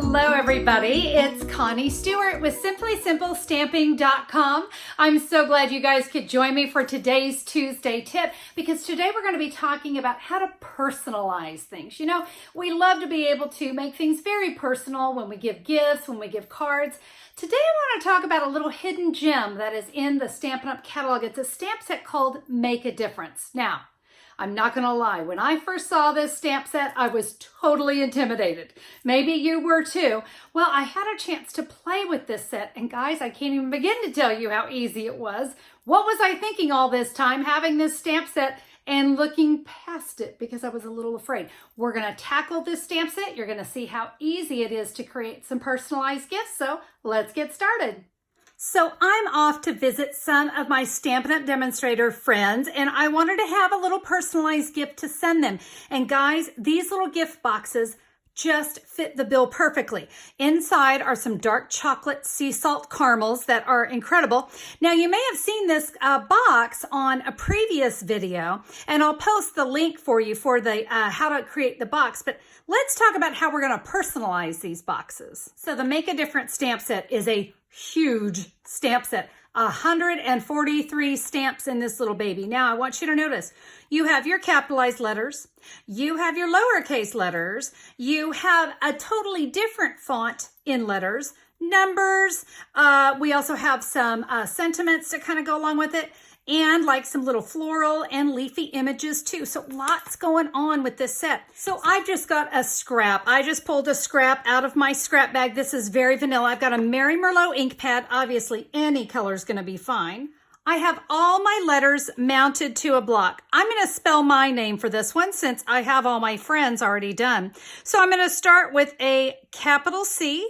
Hello everybody, it's Connie Stewart with SimplySimpleStamping.com. I'm so glad you guys could join me for today's Tuesday tip because today we're going to be talking about how to personalize things. You know, we love to be able to make things very personal when we give gifts, when we give cards. Today I want to talk about a little hidden gem that is in the Stampin' Up! Catalog. It's a stamp set called Make a Difference. Now, I'm not going to lie, when I first saw this stamp set, I was totally intimidated. Maybe you were too. Well, I had a chance to play with this set, and guys, I can't even begin to tell you how easy it was. What was I thinking all this time having this stamp set and looking past it because I was a little afraid? We're going to tackle this stamp set. You're going to see how easy it is to create some personalized gifts, so let's get started. So I'm off to visit some of my Stampin' Up! Demonstrator friends, and I wanted to have a little personalized gift to send them. And guys, these little gift boxes just fit the bill perfectly. Inside are some dark chocolate sea salt caramels that are incredible. Now, you may have seen this box on a previous video, and I'll post the link for you for the how to create the box, but let's talk about how we're going to personalize these boxes. So the Make a Difference stamp set is a huge stamp set, 143 stamps in this little baby. Now, I want you to notice, you have your capitalized letters, you have your lowercase letters, you have a totally different font in letters, numbers, we also have some sentiments to kind of go along with it, and like some little floral and leafy images too. So lots going on with this set. So I've just got a scrap. I just pulled a scrap out of my scrap bag. This is very vanilla. I've got a Mary Merlot ink pad. Obviously, any color is going to be fine. I have all my letters mounted to a block. I'm going to spell my name for this one since I have all my friends already done. So I'm going to start with a capital C,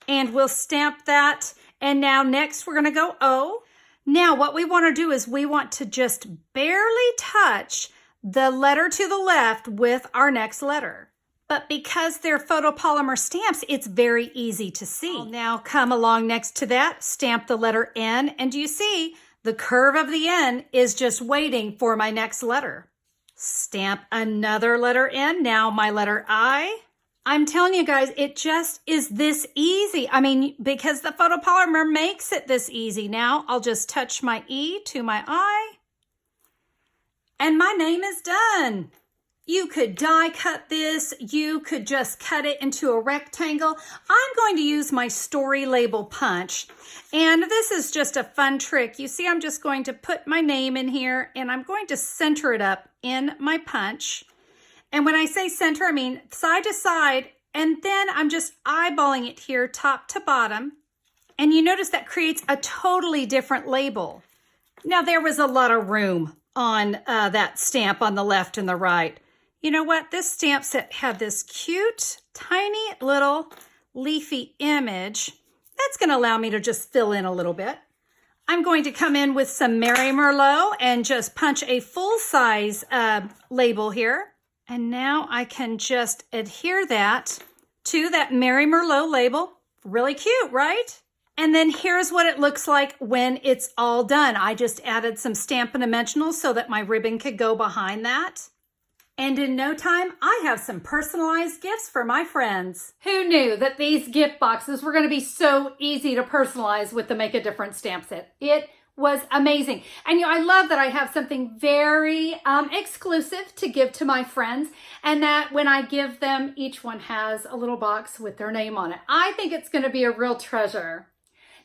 and we'll stamp that. And now next we're going to go O. Now, what we want to do is we want to just barely touch the letter to the left with our next letter. But because they're photopolymer stamps, it's very easy to see. I'll now come along next to that, stamp the letter N, and do you see the curve of the N is just waiting for my next letter. Stamp another letter N, now my letter I. I'm telling you guys, it just is this easy. I mean, because the photopolymer makes it this easy. Now I'll just touch my E to my I, and my name is done. You could die cut this. You could just cut it into a rectangle. I'm going to use my story label punch, and this is just a fun trick. You see, I'm just going to put my name in here, and I'm going to center it up in my punch. And when I say center, I mean side to side, and then I'm just eyeballing it here top to bottom. And you notice that creates a totally different label. Now, there was a lot of room on that stamp on the left and the right. You know what? This stamp set had this cute, tiny little leafy image. That's going to allow me to just fill in a little bit. I'm going to come in with some Mary Merlot and just punch a full-size label here. And now I can just adhere that to that Mary Merlot label. Really cute, right? And then here's what it looks like when it's all done. I just added some Stampin' Dimensionals so that my ribbon could go behind that. And in no time, I have some personalized gifts for my friends. Who knew that these gift boxes were going to be so easy to personalize with the Make a Difference stamp set? It was amazing. And you know, I love that I have something very exclusive to give to my friends, and that when I give them, each one has a little box with their name on it. I think it's going to be a real treasure.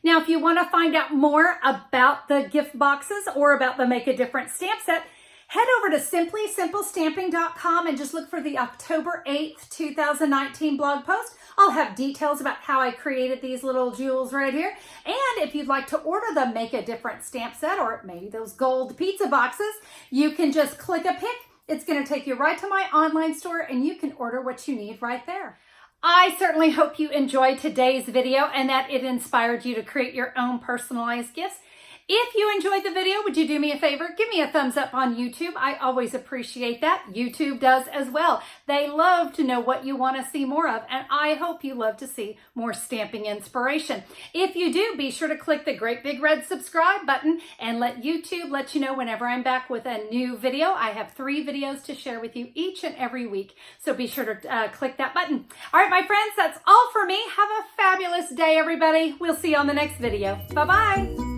Now, if you want to find out more about the gift boxes or about the Make a Difference stamp set, head over to SimplySimpleStamping.com and just look for the October 8th, 2019 blog post. I'll have details about how I created these little jewels right here. And if you'd like to order the Make a Difference stamp set, or maybe those gold pizza boxes, you can just click a pic. It's going to take you right to my online store, and you can order what you need right there. I certainly hope you enjoyed today's video and that it inspired you to create your own personalized gifts. If you enjoyed the video, would you do me a favor? Give me a thumbs up on YouTube. I always appreciate that. YouTube does as well. They love to know what you want to see more of, and I hope you love to see more stamping inspiration. If you do, be sure to click the great big red subscribe button and let YouTube let you know whenever I'm back with a new video. I have 3 videos to share with you each and every week, so be sure to click that button. All right, my friends, that's all for me. Have a fabulous day, everybody. We'll see you on the next video. Bye-bye.